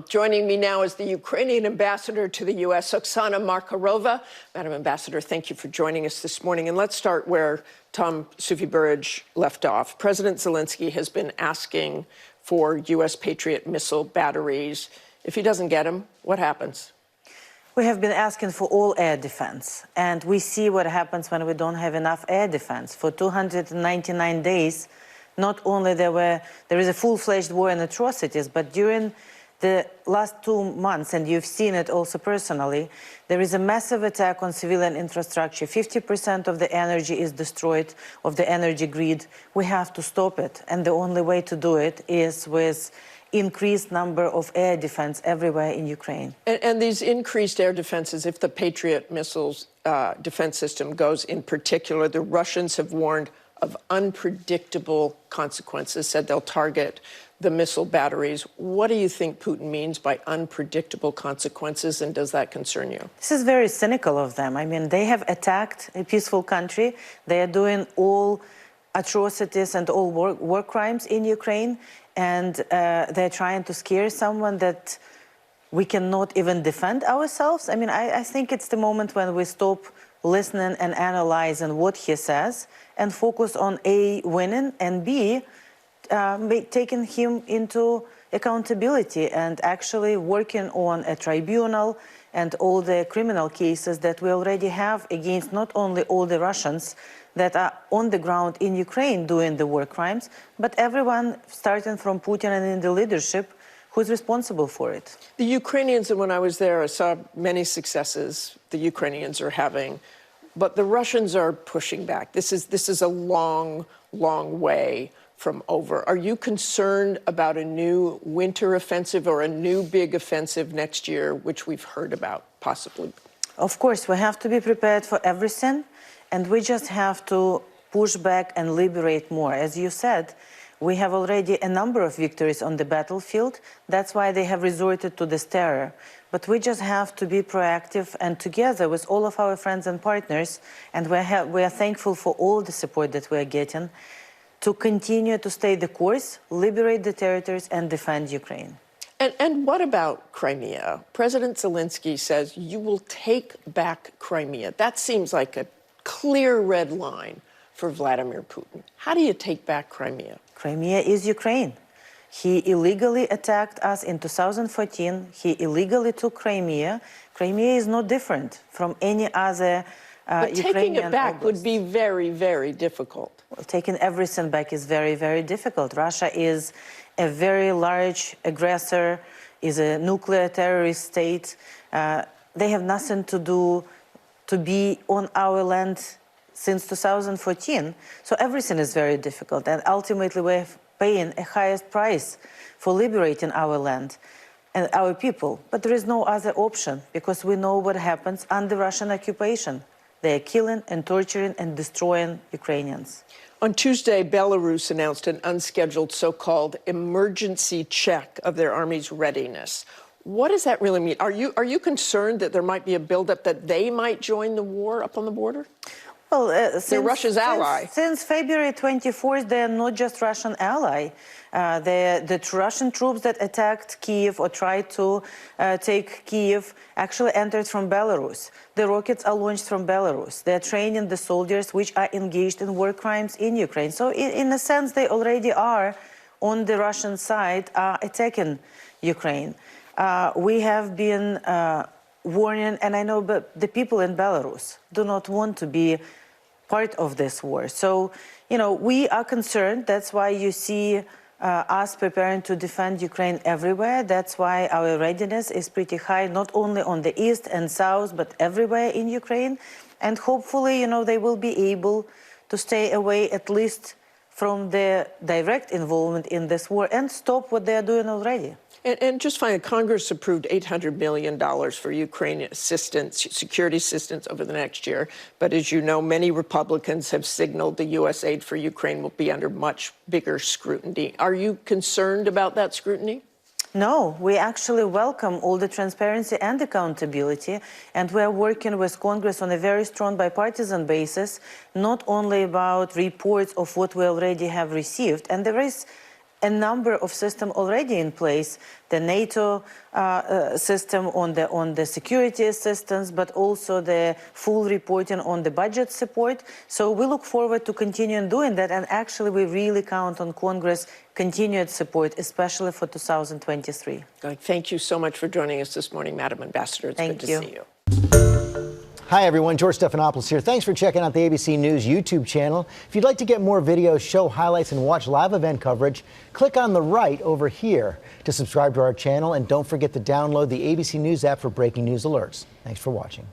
Joining me now is the Ukrainian ambassador to the U.S., Oksana Markarova. Madam Ambassador, thank you for joining us this morning. And let's start where Tom Sufi-Burridge left off. President Zelensky has been asking for U.S. Patriot missile batteries. If he doesn't get them, what happens? We have been asking for all air defense, and we see what happens when we don't have enough air defense. For 299 days, not only there is a full-fledged war and atrocities, but during the last 2 months, and you've seen it also personally, there is a massive attack on civilian infrastructure. 50% of the energy is destroyed, of the energy grid. We have to stop it, and the only way to do it is with increased number of air defense everywhere in Ukraine. And these increased air defenses, if the Patriot missiles defense system goes in particular, the Russians have warned of unpredictable consequences, said they'll target the missile batteries. What do you think Putin means by unpredictable consequences, and does that concern you? This is very cynical of them. I mean, they have attacked a peaceful country. They are doing all atrocities and all war crimes in Ukraine, and they're trying to scare someone that we cannot even defend ourselves. I mean, I think it's the moment when we stop listening and analyzing what he says and focus on A, winning, and B, taking him into accountability and actually working on a tribunal and all the criminal cases that we already have against not only all the Russians that are on the ground in Ukraine doing the war crimes, but everyone starting from Putin and in the leadership who's responsible for it. The Ukrainians, and when I was there, I saw many successes the Ukrainians are having, but the Russians are pushing back. This is a long, long way from over. Are you concerned about a new winter offensive or a new big offensive next year, which we've heard about, possibly? Of course, we have to be prepared for everything, and we just have to push back and liberate more. As you said, we have already a number of victories on the battlefield. That's why they have resorted to this terror. But we just have to be proactive, and together with all of our friends and partners, and we are thankful for all the support that we are getting, to continue to stay the course, liberate the territories, and defend Ukraine. And what about Crimea? President Zelensky says you will take back Crimea. That seems like a clear red line for Vladimir Putin. How do you take back Crimea? Crimea is Ukraine. He illegally attacked us in 2014. He illegally took Crimea. Crimea is no different from any other But taking it back would be very, very difficult. Well, taking everything back is very, very difficult. Russia is a very large aggressor, is a nuclear terrorist state. They have nothing to do to be on our land since 2014. So everything is very difficult. And ultimately, we're paying a highest price for liberating our land and our people. But there is no other option, because we know what happens under Russian occupation. They are killing and torturing and destroying Ukrainians. On Tuesday, Belarus announced an unscheduled so-called emergency check of their army's readiness. What does that really mean? Are you concerned that there might be a buildup that they might join the war up on the border? Well, they're Russia's ally. Since February 24th, they are not just Russian ally. The Russian troops that attacked Kiev or tried to take Kiev actually entered from Belarus. The rockets are launched from Belarus. They're training the soldiers which are engaged in war crimes in Ukraine. So in a sense, they already are on the Russian side attacking Ukraine. We have been warning, and I know the people in Belarus do not want to be part of this war. So, you know, we are concerned. That's why you see us preparing to defend Ukraine everywhere. That's why our readiness is pretty high, not only on the east and south, but everywhere in Ukraine. And hopefully, you know, they will be able to stay away at least from the direct involvement in this war and stop what they are doing already. And just finally, Congress approved $800 million for Ukraine assistance, security assistance over the next year. But as you know, many Republicans have signaled the U.S. aid for Ukraine will be under much bigger scrutiny. Are you concerned about that scrutiny? No, we actually welcome all the transparency and accountability, and we're working with Congress on a very strong bipartisan basis, not only about reports of what we already have received. And there is a number of systems already in place, the NATO system on the security assistance, but also the full reporting on the budget support. So we look forward to continuing doing that, and actually we really count on Congress' continued support, especially for 2023. Thank you so much for joining us this morning, Madam Ambassador. It's good to see you. Hi, everyone. George Stephanopoulos here. Thanks for checking out the ABC News YouTube channel. If you'd like to get more videos, show highlights, and watch live event coverage, click on the right over here to subscribe to our channel. And don't forget to download the ABC News app for breaking news alerts. Thanks for watching.